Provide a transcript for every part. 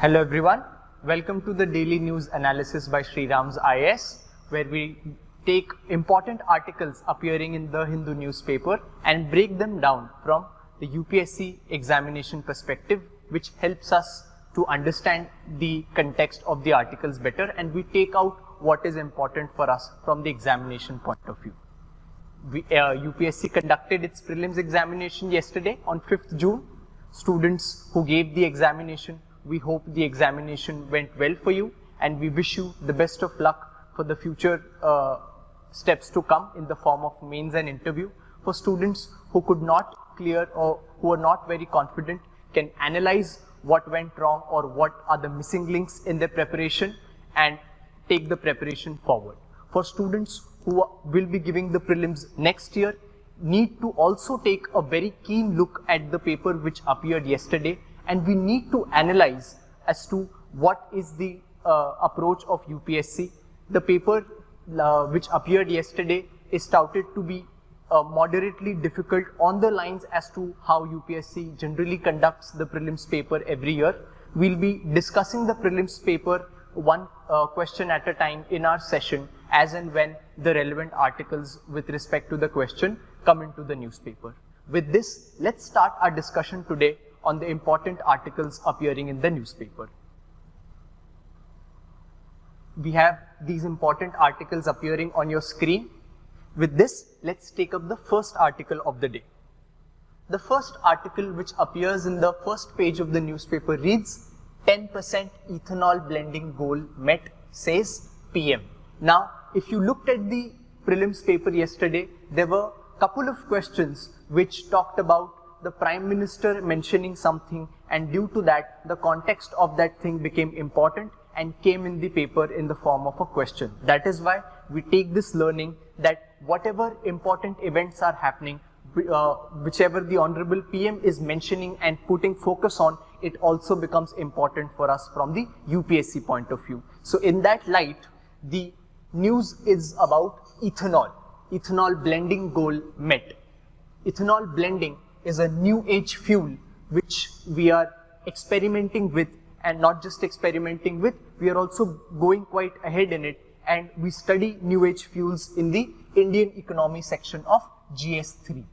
Hello everyone, welcome to the daily news analysis by SRIRAM'S IAS, where we take important articles appearing in the Hindu newspaper and break them down from the UPSC examination perspective, which helps us to understand the context of the articles better, and we take out what is important for us from the examination point of view. UPSC conducted its prelims examination yesterday on 5th June. Students who gave the examination, we hope the examination went well for you, and we wish you the best of luck for the future steps to come in the form of mains and interview. For students who could not clear or who are not very confident, can analyze what went wrong or what are the missing links in their preparation and take the preparation forward. For students who will be giving the prelims next year, need to also take a very keen look at the paper which appeared yesterday, and we need to analyze as to what is the approach of UPSC. The paper which appeared yesterday is touted to be moderately difficult on the lines as to how UPSC generally conducts the prelims paper every year. We'll be discussing the prelims paper one question at a time in our session as and when the relevant articles with respect to the question come into the newspaper. With this, let's start our discussion today on the important articles appearing in the newspaper. We have these important articles appearing on your screen. With this, let's take up the first article of the day. The first article which appears in the first page of the newspaper reads, 10% ethanol blending goal met, says PM. Now, if you looked at the prelims paper yesterday, there were a couple of questions which talked about the Prime Minister mentioning something, and due to that, the context of that thing became important and came in the paper in the form of a question. That is why we take this learning that whatever important events are happening, whichever the Honorable PM is mentioning and putting focus on, it also becomes important for us from the UPSC point of view. So in that light, the news is about ethanol. Ethanol blending goal met. Ethanol blending is a new age fuel which we are experimenting with, and not just experimenting with, we are also going quite ahead in it, and we study new age fuels in the Indian economy section of GS3.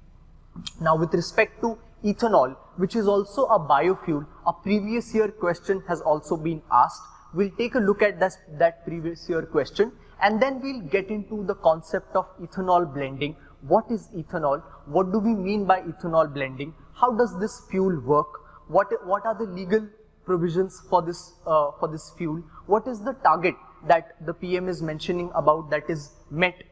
Now with respect to ethanol, which is also a biofuel, a previous year question has also been asked. We'll take a look at that previous year question, and then we'll get into the concept of ethanol blending. What is ethanol? What do we mean by ethanol blending? How does this fuel work? What are the legal provisions for this fuel? What is the target that the PM is mentioning about that is met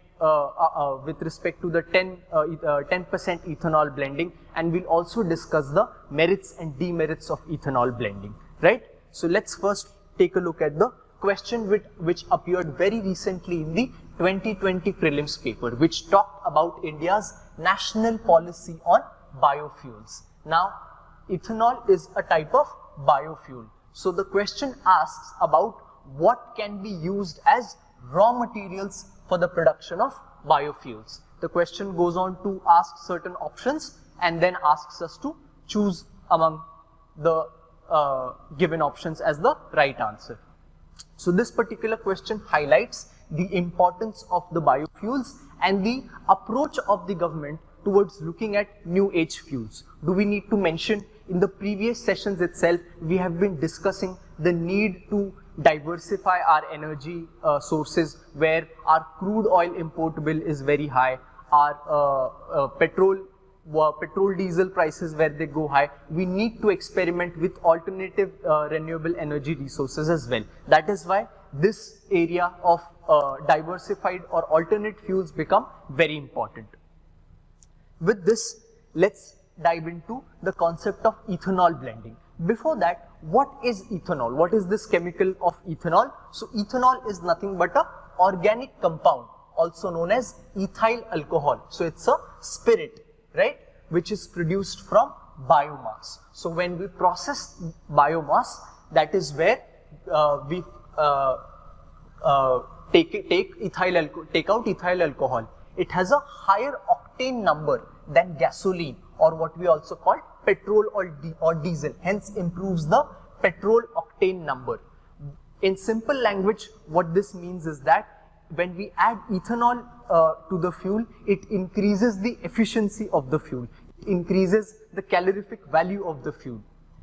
with respect to the 10% ethanol blending? And we'll also discuss the merits and demerits of ethanol blending, right? So let's first take a look at the question which appeared very recently in the 2020 prelims paper, which talked about India's national policy on biofuels. Now, ethanol is a type of biofuel. So the question asks about what can be used as raw materials for the production of biofuels. The question goes on to ask certain options and then asks us to choose among the given options as the right answer. So this particular question highlights the importance of the biofuels and the approach of the government towards looking at new age fuels. Do we need to mention, in the previous sessions itself, we have been discussing the need to diversify our energy sources, where our crude oil import bill is very high, our petrol diesel prices where they go high. We need to experiment with alternative renewable energy resources as well. That is why this area of diversified or alternate fuels become very important. With this, let's dive into the concept of ethanol blending. Before that, what is ethanol? What is this chemical of ethanol? So ethanol is nothing but an organic compound, also known as ethyl alcohol. So it's a spirit, right, which is produced from biomass. So when we process biomass, that is where we take out ethyl alcohol. It has a higher octane number than gasoline, or what we also call petrol or diesel, hence improves the petrol octane number. In simple language, what this means is that when we add ethanol to the fuel, it increases the efficiency of the fuel, it increases the calorific value of the fuel.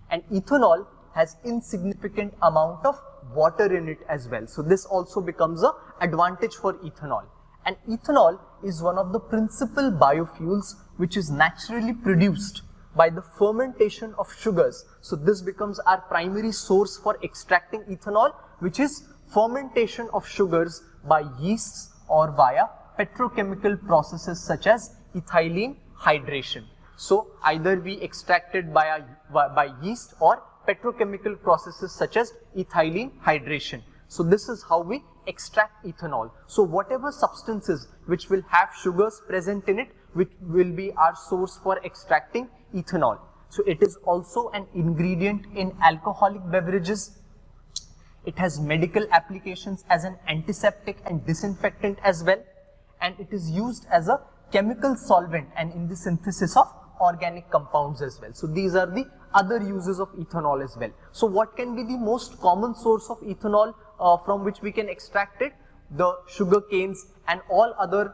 And ethanol has insignificant amount of water in it as well. So this also becomes an advantage for ethanol. And ethanol is one of the principal biofuels which is naturally produced by the fermentation of sugars. So this becomes our primary source for extracting ethanol, which is fermentation of sugars by yeasts or via petrochemical processes such as ethylene hydration. So either we extract it by yeast or petrochemical processes such as ethylene hydration. So this is how we extract ethanol. So whatever substances which will have sugars present in it, which will be our source for extracting ethanol. So it is also an ingredient in alcoholic beverages. It has medical applications as an antiseptic and disinfectant as well, and it is used as a chemical solvent and in the synthesis of organic compounds as well. So these are the other uses of ethanol as well. So what can be the most common source of ethanol from which we can extract it? The sugar canes and all other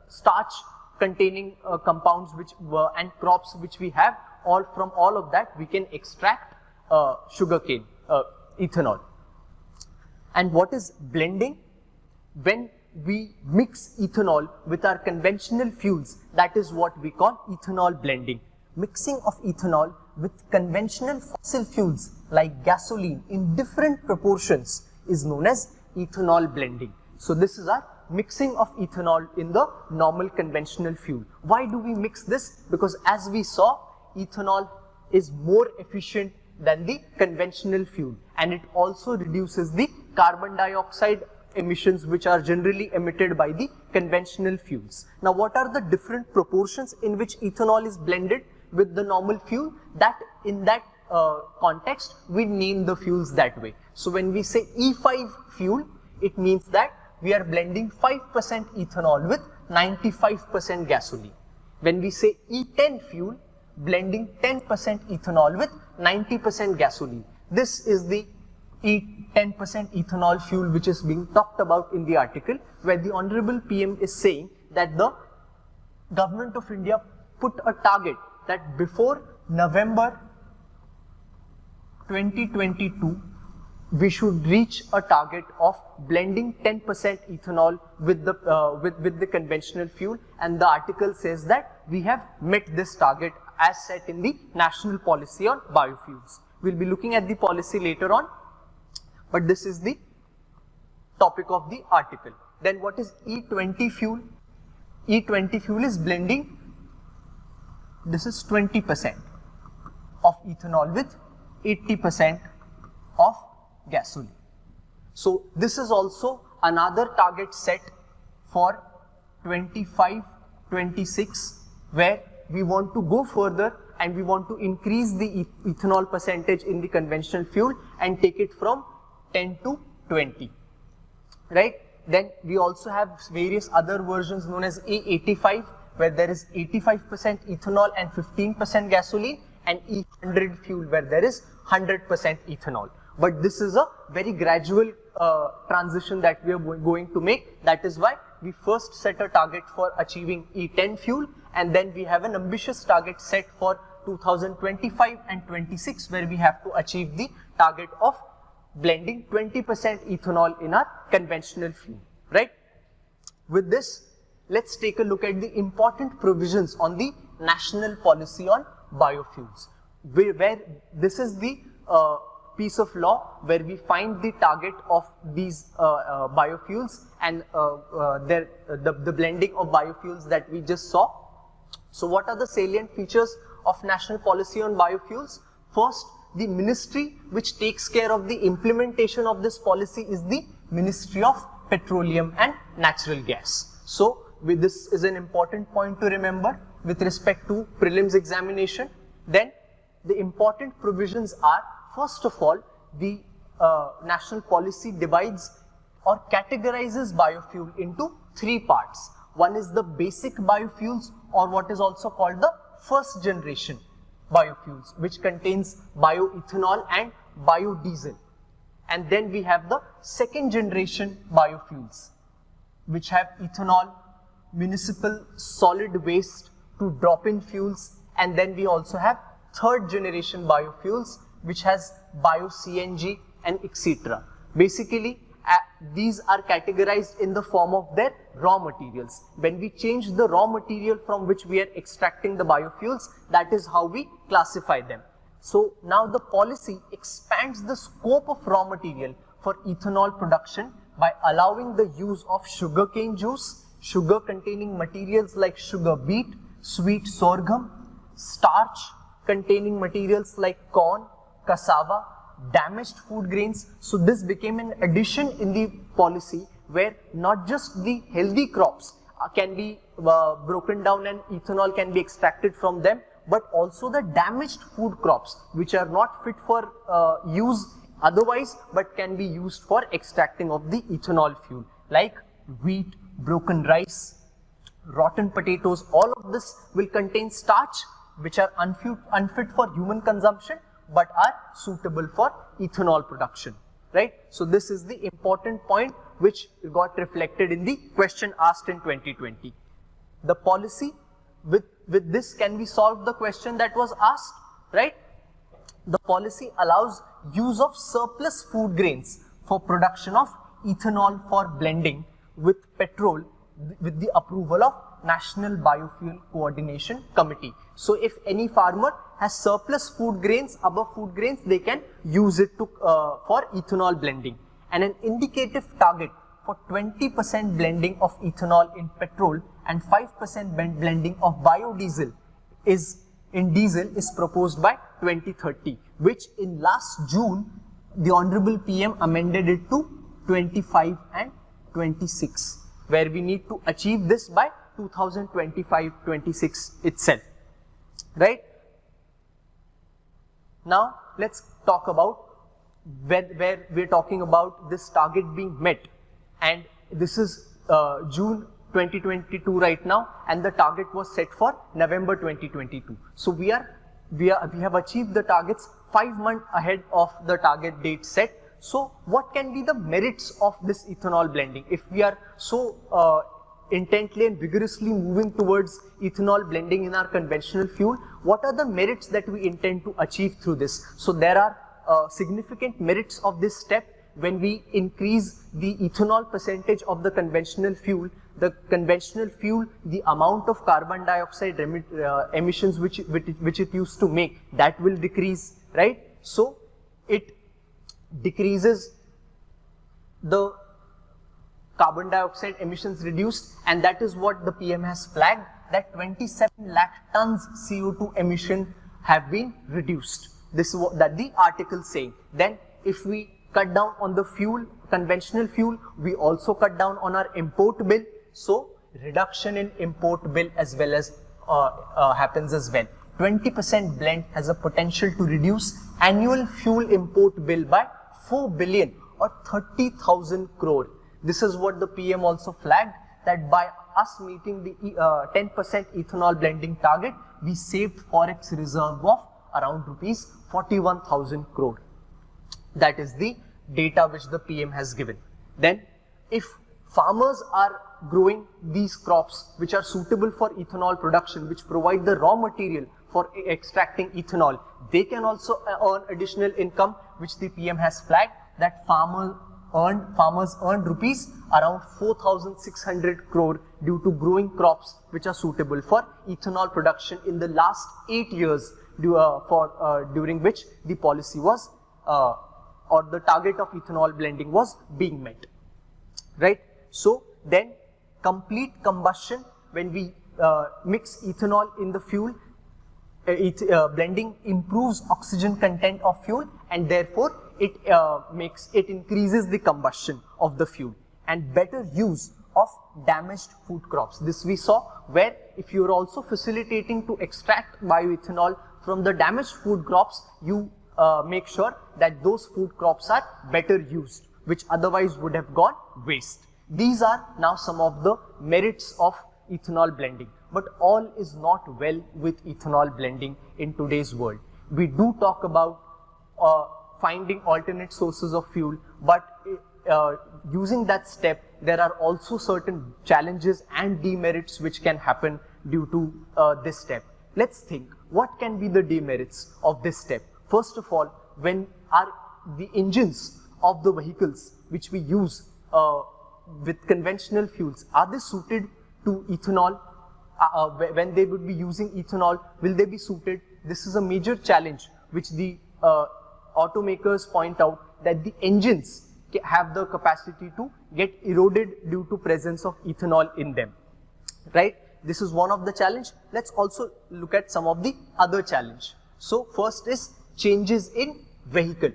starch containing compounds which and crops which we have, from all of that we can extract sugarcane ethanol. And what is blending? When we mix ethanol with our conventional fuels, that is what we call ethanol blending. Mixing of ethanol with conventional fossil fuels like gasoline in different proportions is known as ethanol blending. So this is our mixing of ethanol in the normal conventional fuel. Why do we mix this? Because as we saw, ethanol is more efficient than the conventional fuel, and it also reduces the carbon dioxide emissions which are generally emitted by the conventional fuels. Now what are the different proportions in which ethanol is blended with the normal fuel? That in that context we name the fuels that way. So when we say E5 fuel, it means that we are blending 5% ethanol with 95% gasoline. When we say E10 fuel, blending 10% ethanol with 90% gasoline. This is the E10% ethanol fuel which is being talked about in the article, where the Honorable PM is saying that the Government of India put a target that before November 2022 we should reach a target of blending 10% ethanol with the conventional fuel, and the article says that we have met this target as set in the National Policy on Biofuels. We'll be looking at the policy later on, but this is the topic of the article. Then what is E20 fuel? E20 fuel is blending, this is 20% of ethanol with 80% of gasoline. So this is also another target set for 25-26, where we want to go further and we want to increase the ethanol percentage in the conventional fuel and take it from 10 to 20, right? Then we also have various other versions known as E85, where there is 85% ethanol and 15% gasoline, and E100 fuel where there is 100% ethanol. But this is a very gradual transition that we are going to make. That is why we first set a target for achieving E10 fuel, and then we have an ambitious target set for 2025 and 26, where we have to achieve the target of blending 20% ethanol in our conventional fuel, right? With this, let's take a look at the important provisions on the National Policy on Biofuels, where this is the piece of law where we find the target of these biofuels and the blending of biofuels that we just saw. So what are the salient features of National Policy on Biofuels? First, the ministry which takes care of the implementation of this policy is the Ministry of Petroleum and Natural Gas. So this is an important point to remember with respect to prelims examination. Then the important provisions are, first of all, the national policy divides or categorizes biofuel into three parts. One is the basic biofuels, or what is also called the first generation biofuels, which contains bioethanol and biodiesel. And then we have the second generation biofuels, which have ethanol, municipal solid waste to drop-in fuels, and then we also have third generation biofuels, which has bio-CNG and etc. Basically, these are categorized in the form of their raw materials. When we change the raw material from which we are extracting the biofuels, that is how we classify them. So now the policy expands the scope of raw material for ethanol production by allowing the use of sugarcane juice, sugar containing materials like sugar beet, sweet sorghum, starch containing materials like corn, cassava, damaged food grains. So this became an addition in the policy where not just the healthy crops can be broken down and ethanol can be extracted from them, but also the damaged food crops which are not fit for use otherwise but can be used for extracting of the ethanol fuel, like wheat, broken rice, rotten potatoes. All of this will contain starch which are unfit for human consumption but are suitable for ethanol production, right? So this is the important point which got reflected in the question asked in 2020. The policy, with this can we solve the question that was asked, right? The policy allows use of surplus food grains for production of ethanol for blending with petrol with the approval of National Biofuel Coordination Committee. So if any farmer has surplus food grains, above food grains, they can use it to for ethanol blending. And an indicative target for 20% blending of ethanol in petrol and 5% blending of biodiesel is proposed by 2030, which in last June the Honorable PM amended it to 25 and 26, where we need to achieve this by 2025-26 itself, right? Now let's talk about where we're talking about this target being met, and this is June 2022 right now, and the target was set for November 2022. So we have achieved the targets 5 months ahead of the target date set. So what can be the merits of this ethanol blending? If we are so intently and vigorously moving towards ethanol blending in our conventional fuel, what are the merits that we intend to achieve through this? So there are significant merits of this step. When we increase the ethanol percentage of the conventional fuel, the amount of carbon dioxide emissions which it used to make, that will decrease, right? So it decreases the carbon dioxide emissions reduced, and that is what the PM has flagged, that 27 lakh tons CO2 emission have been reduced. This is what that the article is saying. Then if we cut down on the fuel, conventional fuel, we also cut down on our import bill. So reduction in import bill as well as happens as well. 20% blend has a potential to reduce annual fuel import bill by 4 billion or 30,000 crore. This is what the PM also flagged, that by us meeting the 10% ethanol blending target, we saved forex reserve of around rupees 41,000 crore. That is the data which the PM has given. Then if farmers are growing these crops which are suitable for ethanol production, which provide the raw material for extracting ethanol, they can also earn additional income, which the PM has flagged, that farmers earned rupees around 4,600 crore due to growing crops which are suitable for ethanol production in the last 8 years during which the policy was or the target of ethanol blending was being met, right? So then complete combustion, when we mix ethanol in the fuel, blending improves oxygen content of fuel, and therefore it increases the combustion of the fuel, and better use of damaged food crops. This we saw, where if you are also facilitating to extract bioethanol from the damaged food crops, you make sure that those food crops are better used, which otherwise would have gone waste. These are now some of the merits of ethanol blending. But all is not well with ethanol blending in today's world. We do talk about finding alternate sources of fuel, but using that step, there are also certain challenges and demerits which can happen due to this step. Let's think, what can be the demerits of this step? First of all, when the engines of the vehicles which we use with conventional fuels, are they suited to ethanol? When they would be using ethanol, will they be suited? This is a major challenge which the automakers point out, that the engines have the capacity to get eroded due to presence of ethanol in them, right? This is one of the challenge. Let's also look at some of the other challenge. So first is changes in vehicle.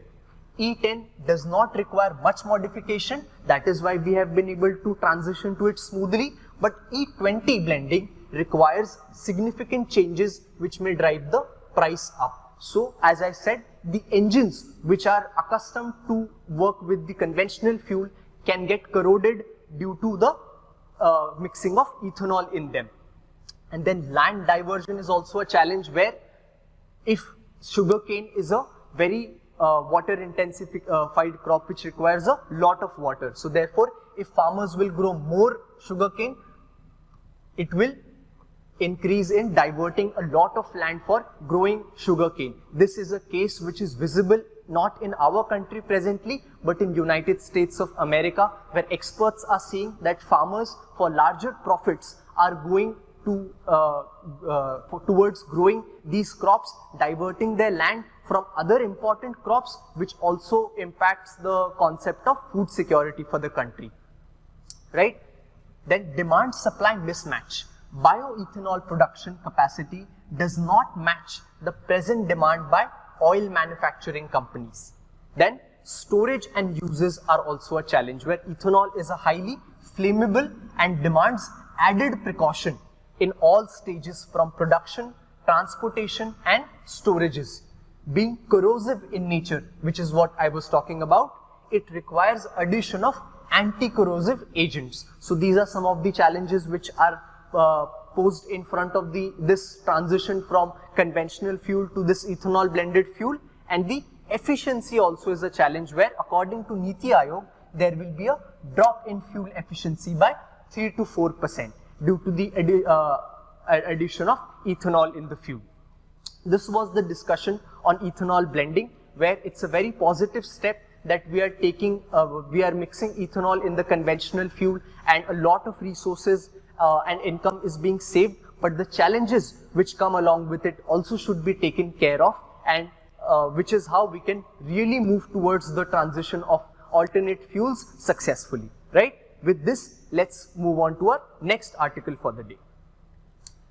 E10 does not require much modification. That is why we have been able to transition to it smoothly. But E20 blending requires significant changes which may drive the price up. So as I said, the engines which are accustomed to work with the conventional fuel can get corroded due to the mixing of ethanol in them. And then land diversion is also a challenge, where if sugarcane is a very water intensified crop which requires a lot of water. So therefore, if farmers will grow more sugarcane, it will increase in diverting a lot of land for growing sugarcane. This is a case which is visible not in our country presently, but in United States of America, where experts are seeing that farmers for larger profits are going to towards growing these crops, diverting their land from other important crops, which also impacts the concept of food security for the country, right? Then demand supply mismatch. Bioethanol production capacity does not match the present demand by oil manufacturing companies. Then storage and uses are also a challenge, where ethanol is a highly flammable and demands added precaution in all stages from production, transportation and storages. Being corrosive in nature, which is what I was talking about, it requires addition of anti-corrosive agents. So these are some of the challenges which are posed in front of this transition from conventional fuel to this ethanol blended fuel. And the efficiency also is a challenge, where according to Niti Aayog, there will be a drop in fuel efficiency by 3 to 4% due to the addition of ethanol in the fuel. This was the discussion on ethanol blending, where it's a very positive step that we are taking, we are mixing ethanol in the conventional fuel, and a lot of resources and income is being saved. But the challenges which come along with it also should be taken care of, and which is how we can really move towards the transition of alternate fuels successfully, right? With this, let's move on to our next article for the day.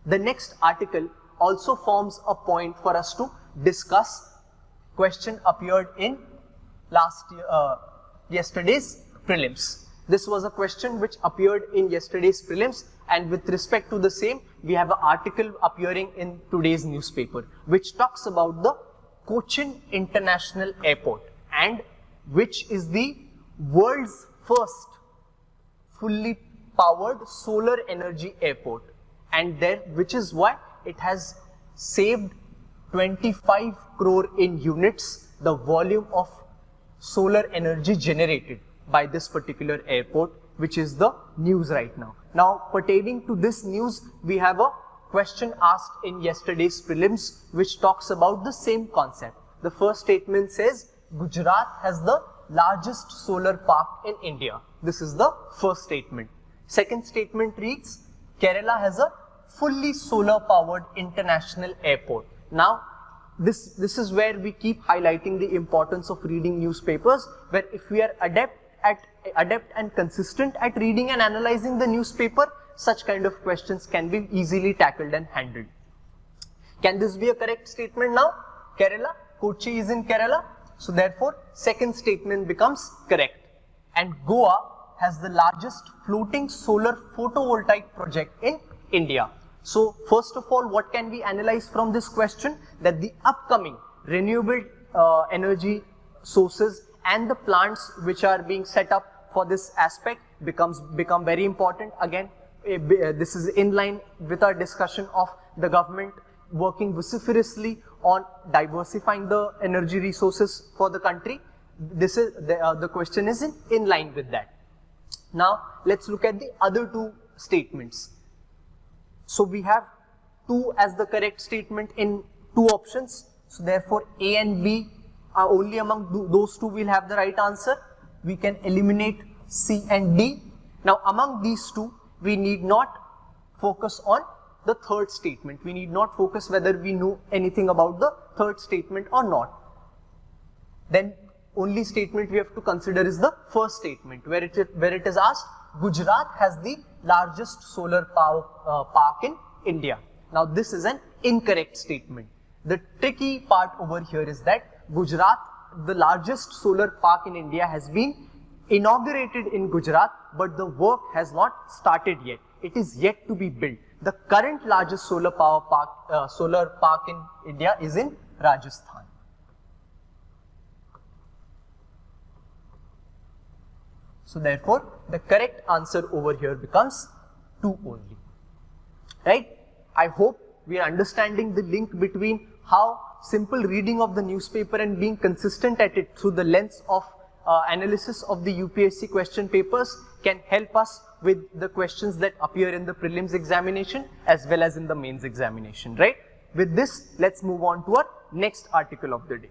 The next article also forms a point for us to discuss. Question appeared in yesterday's prelims. This was a question which appeared in yesterday's prelims, and with respect to the same, we have an article appearing in today's newspaper, which talks about the Cochin International Airport, and which is the world's first fully powered solar energy airport, and which is why it has saved 25 crore in units, the volume of solar energy generated by this particular airport, which is the news right now. Now, pertaining to this news, we have a question asked in yesterday's prelims which talks about the same concept. The first statement says, Gujarat has the largest solar park in India. This is the first statement. Second statement reads, Kerala has a fully solar powered international airport. Now, this is where we keep highlighting the importance of reading newspapers, where if we are adept and consistent at reading and analyzing the newspaper, such kind of questions can be easily tackled and handled. Can this be a correct statement now? Kerala, Kochi is in Kerala, so therefore second statement becomes correct. And Goa has the largest floating solar photovoltaic project in India. So first of all, what can we analyze from this question? That the upcoming renewable energy sources and the plants which are being set up for this aspect become very important. Again, this is in line with our discussion of the government working vociferously on diversifying the energy resources for the country. This is the question is in line with that. Now let's look at the other two statements. So we have 2 as the correct statement in 2 options. So therefore A and B are only among those 2 will have the right answer. We can eliminate C and D. Now among these 2 we need not focus on the third statement. We need not focus whether we know anything about the third statement or not. Then only statement we have to consider is the first statement where it is asked Gujarat has the largest solar power park in India. Now this is an incorrect statement. The tricky part over here is that Gujarat, the largest solar park in India, has been inaugurated in Gujarat, but the work has not started yet. It is yet to be built. The current largest solar park in India is in Rajasthan. So therefore, the correct answer over here becomes 2 only. Right? I hope we are understanding the link between how simple reading of the newspaper and being consistent at it through the lens of analysis of the UPSC question papers can help us with the questions that appear in the prelims examination as well as in the mains examination, right? With this, let's move on to our next article of the day.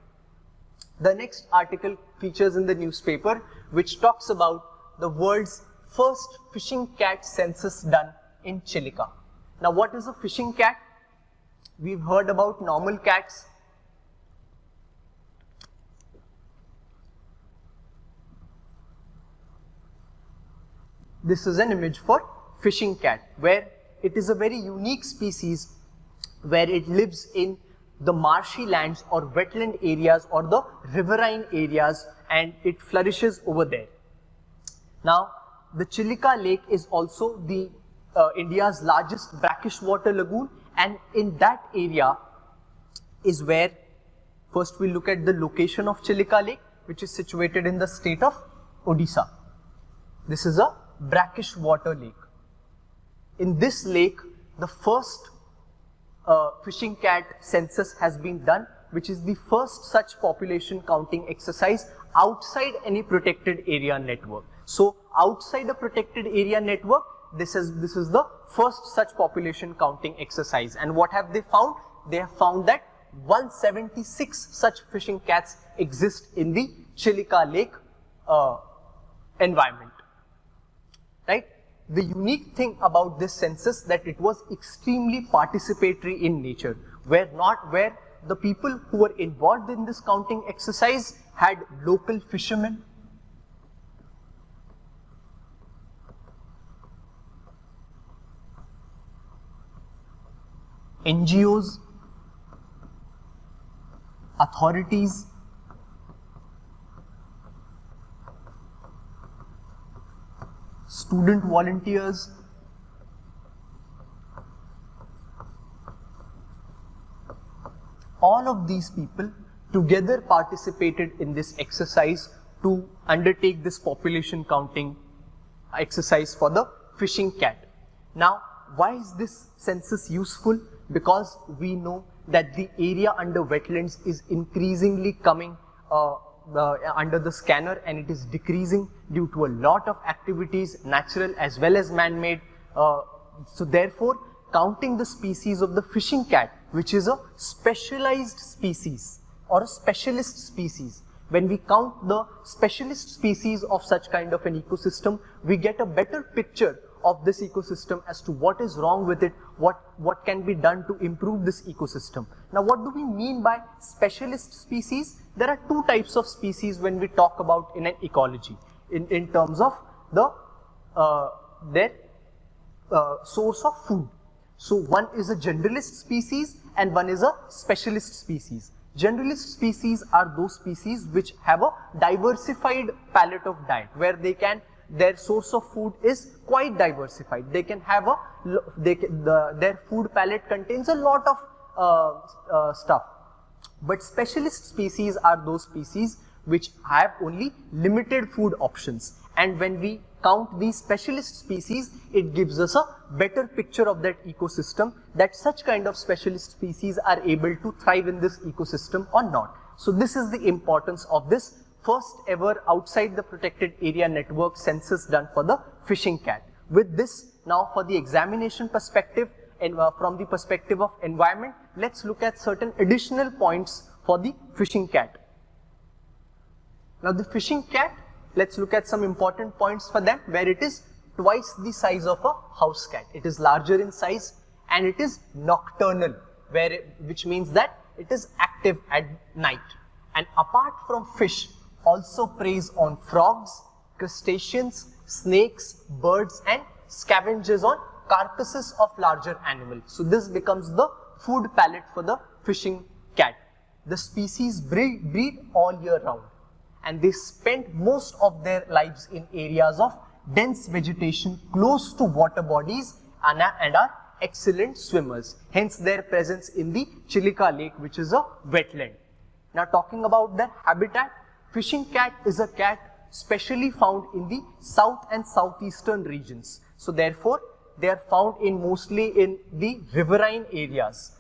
The next article features in the newspaper which talks about the world's first fishing cat census done in Chilika. Now what is a fishing cat? We've heard about normal cats. This is an image for fishing cat, where it is a very unique species where it lives in the marshy lands or wetland areas or the riverine areas, and it flourishes over there. Now, the Chilika Lake is also the India's largest brackish water lagoon, and in that area is where first we look at the location of Chilika Lake, which is situated in the state of Odisha. This is a brackish water lake. In this lake, the first fishing cat census has been done, which is the first such population counting exercise outside any protected area network. So outside a protected area network, this is the first such population counting exercise. And what have they found? They have found that 176 such fishing cats exist in the Chilika Lake environment. Right? The unique thing about this census that it was extremely participatory in nature, where the people who were involved in this counting exercise had local fishermen, NGOs, authorities, student volunteers, all of these people together participated in this exercise to undertake this population counting exercise for the fishing cat. Now, why is this census useful? Because we know that the area under wetlands is increasingly coming under the scanner, and it is decreasing due to a lot of activities, natural as well as man-made. So therefore, counting the species of the fishing cat, which is a specialized species or a specialist species, when we count the specialist species of such kind of an ecosystem, we get a better picture of this ecosystem as to what is wrong with it, what can be done to improve this ecosystem. Now, what do we mean by specialist species? There are 2 types of species when we talk about in an ecology, in terms of the their source of food. So one is a generalist species and one is a specialist species. Generalist species are those species which have a diversified palette of diet, where their source of food is quite diversified. They can have their food palette contains a lot of stuff. But specialist species are those species which have only limited food options. And when we count these specialist species, it gives us a better picture of that ecosystem, that such kind of specialist species are able to thrive in this ecosystem or not. So this is the importance of this first ever outside the protected area network census done for the fishing cat. With this, now for the examination perspective and from the perspective of environment, let's look at certain additional points for the fishing cat. Now the fishing cat, let's look at some important points for them, where it is twice the size of a house cat. It is larger in size and it is nocturnal, which means that it is active at night. And apart from fish, also preys on frogs, crustaceans, snakes, birds, and scavenges on carcasses of larger animals. So this becomes the food palette for the fishing cat. The species breed all year round, and they spend most of their lives in areas of dense vegetation close to water bodies and are excellent swimmers. Hence their presence in the Chilika Lake, which is a wetland. Now talking about their habitat, fishing cat is a cat specially found in the south and southeastern regions. So therefore, they are found mostly in the riverine areas,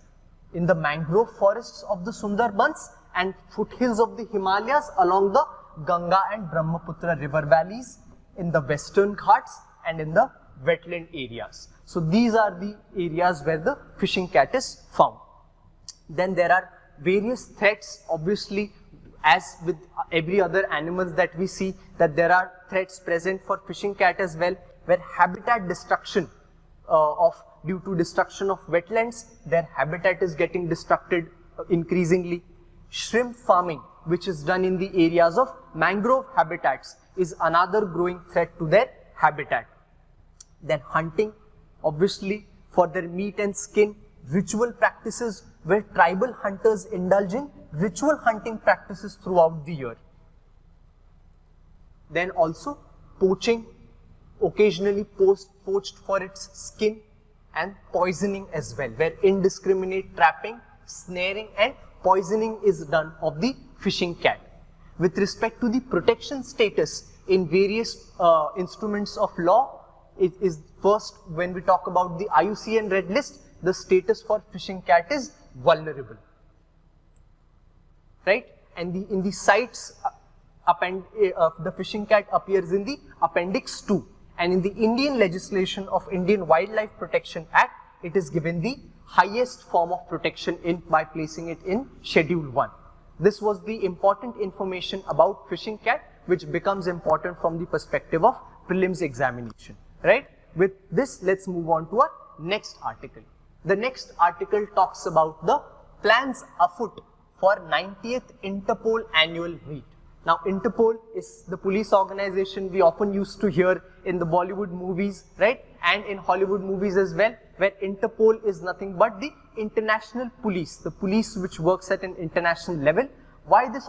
in the mangrove forests of the Sundarbans and foothills of the Himalayas along the Ganga and Brahmaputra river valleys, in the western Ghats and in the wetland areas. So these are the areas where the fishing cat is found. Then there are various threats, obviously, as with every other animals that we see, that there are threats present for fishing cat as well, where habitat destruction due to destruction of wetlands, their habitat is getting destructed increasingly. Shrimp farming, which is done in the areas of mangrove habitats, is another growing threat to their habitat. Then hunting, obviously, for their meat and skin. Ritual practices, where tribal hunters indulge in ritual hunting practices throughout the year. Then also poaching, occasionally poached for its skin, and poisoning as well, where indiscriminate trapping, snaring and poisoning is done of the fishing cat. With respect to the protection status in various instruments of law, it is first, when we talk about the IUCN Red List, the status for fishing cat is vulnerable, right? And in the CITES, the fishing cat appears in the Appendix 2, and in the Indian legislation of Indian Wildlife Protection Act, it is given the highest form of protection by placing it in Schedule 1. This was the important information about fishing cat, which becomes important from the perspective of prelims examination, right? With this, let's move on to our next article. The next article talks about the plans afoot for 90th Interpol annual meet. Now, Interpol is the police organization we often used to hear in the Bollywood movies, right? And in Hollywood movies as well, where Interpol is nothing but the international police, the police which works at an international level. Why this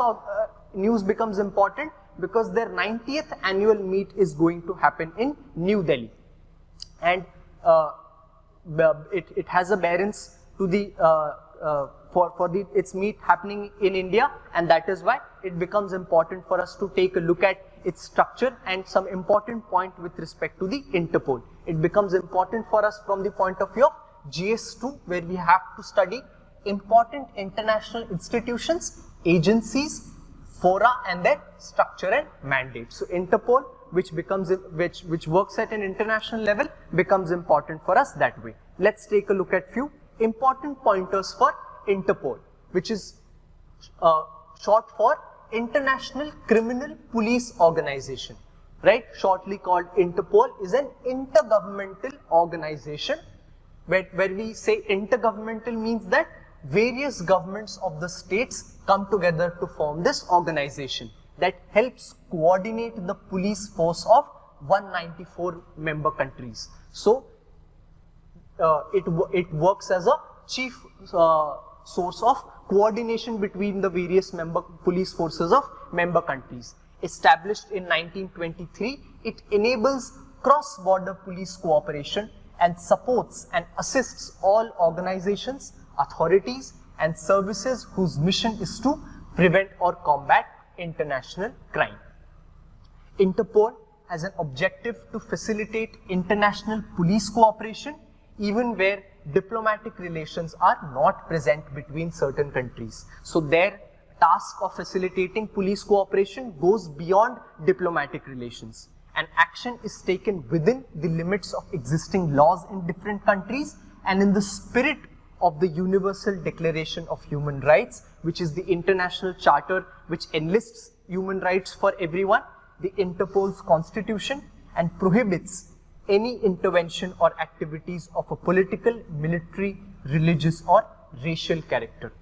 news becomes important? Because their 90th annual meet is going to happen in New Delhi. And it has a bearance to the its meet happening in India, and that is why it becomes important for us to take a look at its structure and some important point with respect to the Interpol. It becomes important for us from the point of view of GS2, where we have to study important international institutions, agencies, fora and their structure and mandate. So Interpol, which works at an international level, becomes important for us that way. Let's take a look at few important pointers for Interpol, which is short for International Criminal Police Organization, right? Shortly called Interpol, is an intergovernmental organization. Where we say intergovernmental means that various governments of the states come together to form this organization that helps coordinate the police force of 194 member countries. So it works as a chief source of coordination between the various police forces of member countries. Established in 1923, it enables cross-border police cooperation and supports and assists all organizations, authorities and services whose mission is to prevent or combat international crime. Interpol as an objective to facilitate international police cooperation, even where diplomatic relations are not present between certain countries. So their task of facilitating police cooperation goes beyond diplomatic relations. And action is taken within the limits of existing laws in different countries and in the spirit of the Universal Declaration of Human Rights, which is the international charter which enlists human rights for everyone, the Interpol's constitution, and prohibits any intervention or activities of a political, military, religious or racial character.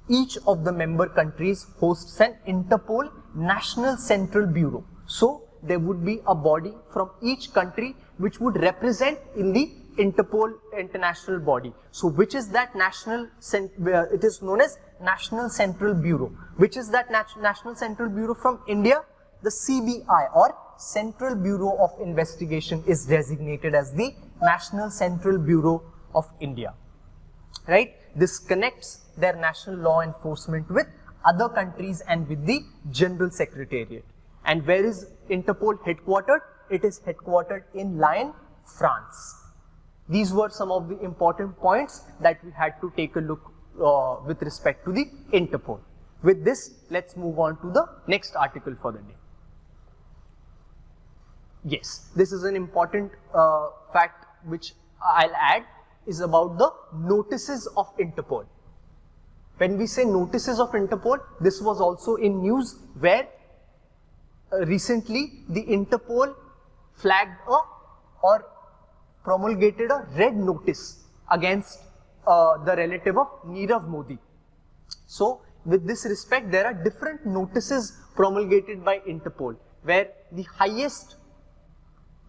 Each of the member countries hosts an Interpol National Central Bureau. So there would be a body from each country which would represent in the Interpol international body. So which is that it is known as National Central Bureau. Which is that National Central Bureau from India? The CBI or Central Bureau of Investigation is designated as the National Central Bureau of India. Right? This connects their national law enforcement with other countries and with the General Secretariat. And where is Interpol headquartered? It is headquartered in Lyon, France. These were some of the important points that we had to take a look with respect to the Interpol. With this, let's move on to the next article for the day. Yes, this is an important fact which I'll add, is about the notices of Interpol. When we say notices of Interpol, this was also in news where recently the Interpol flagged or promulgated a red notice against the relative of Nirav Modi. So with this respect, there are different notices promulgated by Interpol, where the highest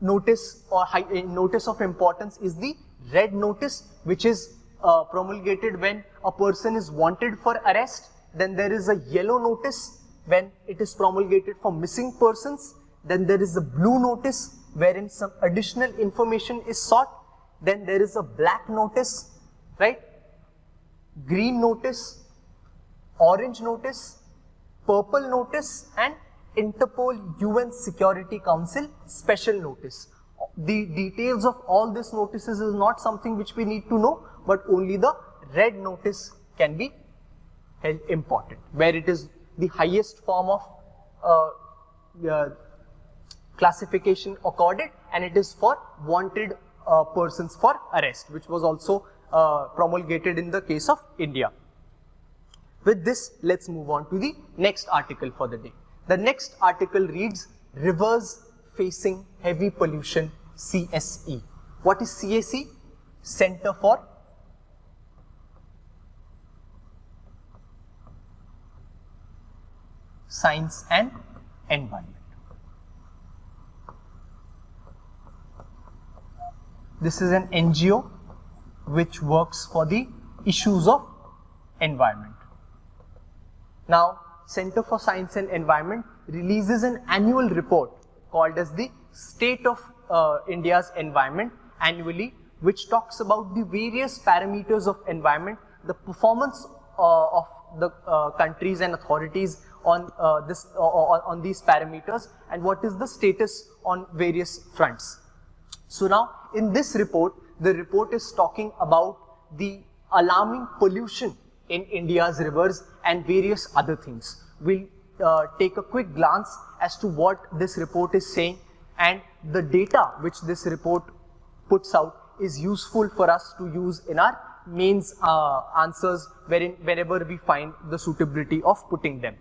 notice or notice of importance is the red notice, which is promulgated when a person is wanted for arrest. Then there is a yellow notice when it is promulgated for missing persons. Then there is a blue notice wherein some additional information is sought. Then there is a black notice, right? Green notice, orange notice, purple notice, and Interpol UN Security Council special notice. The details of all these notices is not something which we need to know, but only the red notice can be held important, where it is the highest form of classification accorded, and it is for wanted persons for arrest, which was also promulgated in the case of India. With this, let's move on to the next article for the day. The next article reads, Rivers Facing Heavy Pollution, CSE. What is CSE? Center for Science and Environment. This is an NGO which works for the issues of environment. Now, Center for Science and Environment releases an annual report called as the State of India's Environment annually, which talks about the various parameters of environment, the performance of the countries and authorities on on these parameters, and what is the status on various fronts. So now, in this report, the report is talking about the alarming pollution in India's rivers and various other things. We'll take a quick glance as to what this report is saying, and the data which this report puts out is useful for us to use in our mains answers whenever we find the suitability of putting them.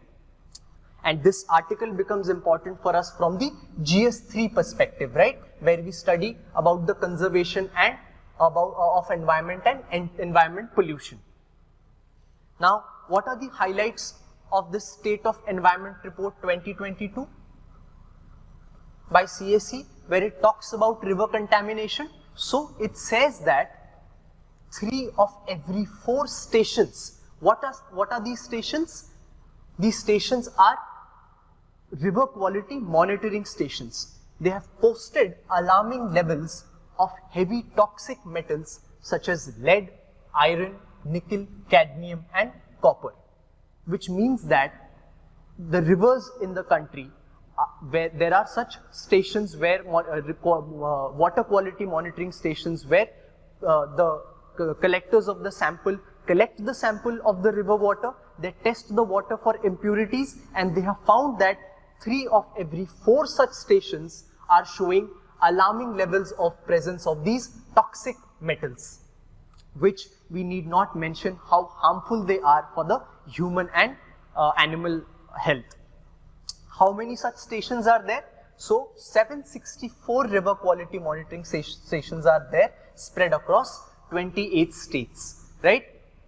And this article becomes important for us from the GS3 perspective, right, where we study about the conservation and of environment and environment pollution. Now, what are the highlights of this State of Environment Report 2022 by CSE, where it talks about river contamination? So it says that 3 of every 4 stations. What are these stations? These stations are river quality monitoring stations. They have posted alarming levels of heavy toxic metals such as lead, iron, nickel, cadmium and copper, which means that the rivers in the country where there are such stations where water quality monitoring stations where the collectors of the sample collect the sample of the river water, they test the water for impurities, and they have found that 3 of every 4 such stations are showing alarming levels of presence of these toxic metals, which we need not mention how harmful they are for the human and animal health. How many such stations are there? So 764 river quality monitoring stations are there, spread across 28 states, right?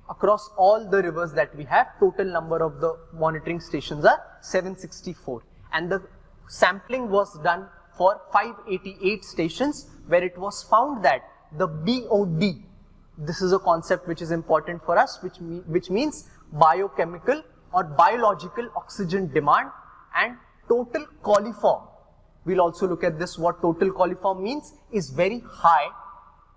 Across all the rivers that we have, total number of the monitoring stations are 764, and the sampling was done for 588 stations, where it was found that the BOD, this is a concept which is important for us, which means biochemical or biological oxygen demand, and total coliform. We'll also look at this, what total coliform means, is very high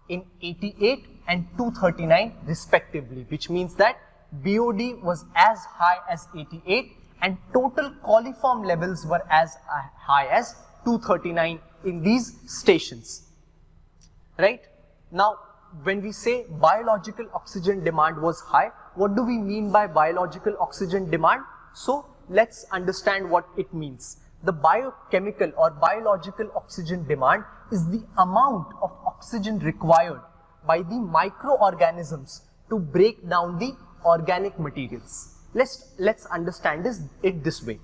in 88 and 239 respectively, which means that BOD was as high as 88 and total coliform levels were as high as 239 in these stations, right? Now, when we say biological oxygen demand was high, what do we mean by biological oxygen demand? So, let's understand what it means. The biochemical or biological oxygen demand is the amount of oxygen required by the microorganisms to break down the organic materials. Let's understand it this way.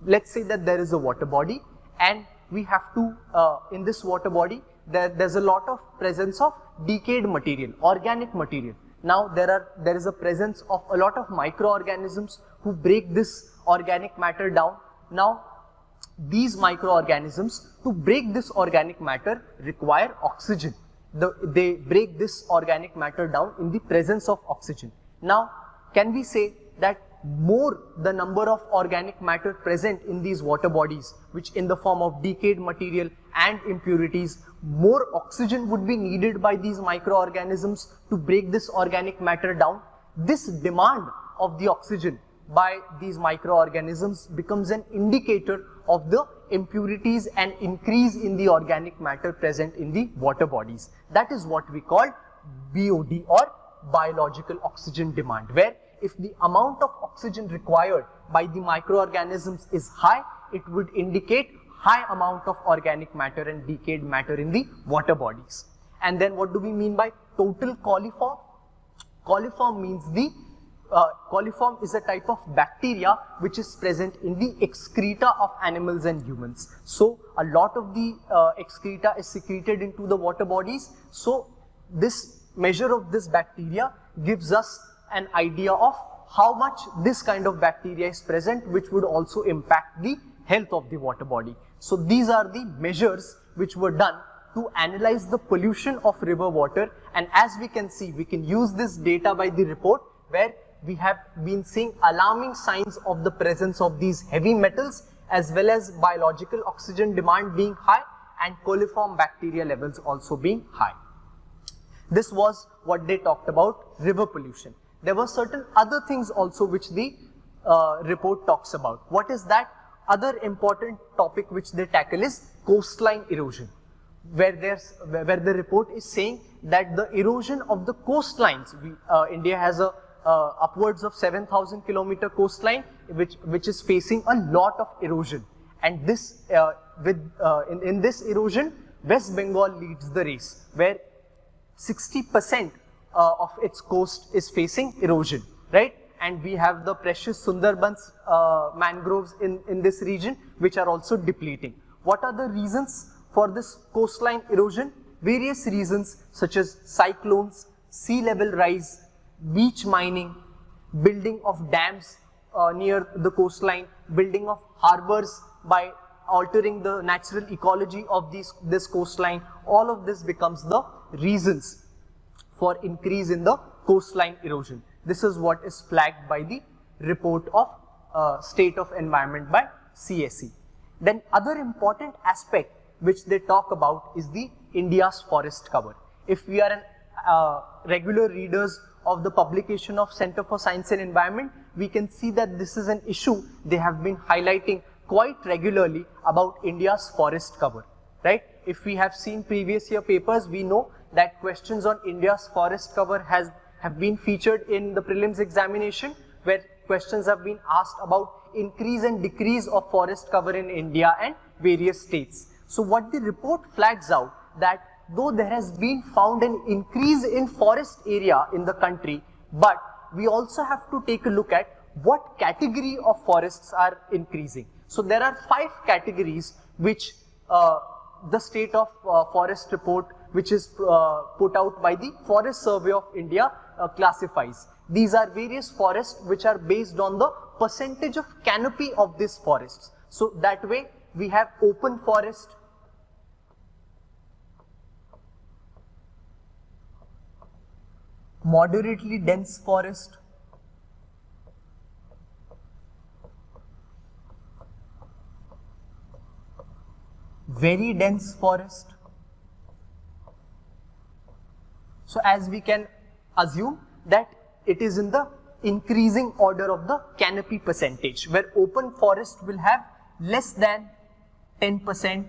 Let's say that there is a water body, and we have to, in this water body, there's a lot of presence of decayed material, organic material. Now there is a presence of a lot of microorganisms who break this organic matter down. Now these microorganisms, to break this organic matter, require oxygen. They break this organic matter down in the presence of oxygen. Now, can we say that more the number of organic matter present in these water bodies, which in the form of decayed material and impurities, more oxygen would be needed by these microorganisms to break this organic matter down? This demand of the oxygen by these microorganisms becomes an indicator of the impurities and increase in the organic matter present in the water bodies. That is what we call BOD, or biological oxygen demand, where if the amount of oxygen required by the microorganisms is high, it would indicate high amount of organic matter and decayed matter in the water bodies. And then what do we mean by total coliform? Coliform means coliform is a type of bacteria which is present in the excreta of animals and humans. So a lot of the excreta is secreted into the water bodies. So this measure of this bacteria gives us an idea of how much this kind of bacteria is present, which would also impact the health of the water body. So these are the measures which were done to analyze the pollution of river water, and as we can see, we can use this data by the report, where we have been seeing alarming signs of the presence of these heavy metals, as well as biological oxygen demand being high and coliform bacteria levels also being high. This was what they talked about river pollution. There were certain other things also which the report talks about. What is that? Other important topic which they tackle is coastline erosion, where the report is saying that the erosion of the coastlines, India has a upwards of 7,000 kilometer coastline which is facing a lot of erosion, and this in this erosion, West Bengal leads the race, where 60% of its coast is facing erosion, right? And we have the precious Sundarbans mangroves in this region, which are also depleting. What are the reasons for this coastline erosion? Various reasons such as cyclones, sea level rise, beach mining, building of dams near the coastline, building of harbors by altering the natural ecology of this coastline. All of this becomes the reasons for increase in the coastline erosion. This is what is flagged by the report of state of environment by CSE. Then other important aspect which they talk about is the India's forest cover. If we are regular readers of the publication of Center for Science and Environment, we can see that this is an issue they have been highlighting quite regularly about India's forest cover, right? If we have seen previous year papers, we know that questions on India's forest cover have been featured in the prelims examination, where questions have been asked about increase and decrease of forest cover in India and various states. So what the report flags out, that though there has been found an increase in forest area in the country, but we also have to take a look at what category of forests are increasing. So there are 5 categories which the State of Forest report, which is put out by the Forest Survey of India, classifies. These are various forests which are based on the percentage of canopy of these forests. So that way we have open forest, moderately dense forest, very dense forest. So as we can assume that it is in the increasing order of the canopy percentage, where open forest will have less than 10%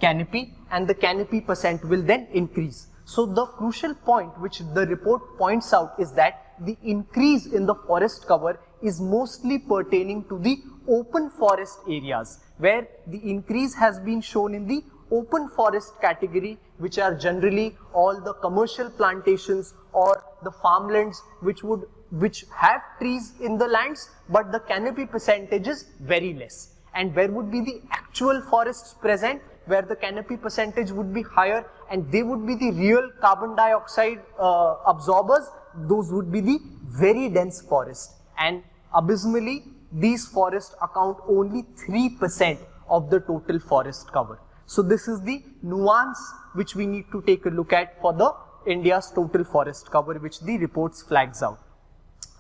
canopy and the canopy percent will then increase. So the crucial point which the report points out is that the increase in the forest cover is mostly pertaining to the open forest areas, where the increase has been shown in the open forest category, which are generally all the commercial plantations or the farmlands which have trees in the lands, but the canopy percentage is very less. And where would be the actual forests present, where the canopy percentage would be higher and they would be the real carbon dioxide absorbers, those would be the very dense forest. And abysmally, these forests account only 3% of the total forest cover. So this is the nuance which we need to take a look at for the India's total forest cover, which the reports flags out.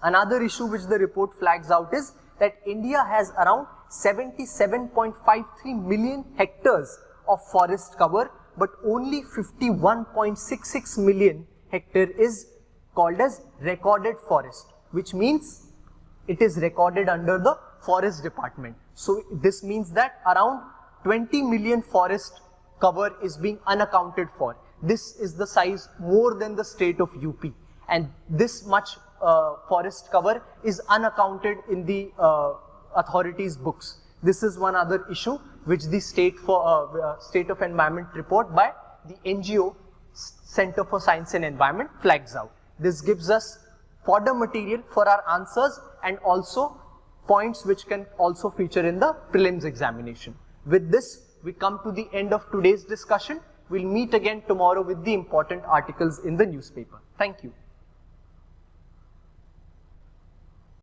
Another issue which the report flags out is that India has around 77.53 million hectares of forest cover, but only 51.66 million hectare is called as recorded forest, which means it is recorded under the forest department. So this means that around 20 million forest cover is being unaccounted for. This is the size more than the state of UP, and this much forest cover is unaccounted in the authorities' books. This is one other issue which the State of Environment report by the NGO Center for Science and Environment flags out. This gives us fodder material for our answers and also points which can also feature in the prelims examination. With this, we come to the end of today's discussion. We'll meet again tomorrow with the important articles in the newspaper. Thank you.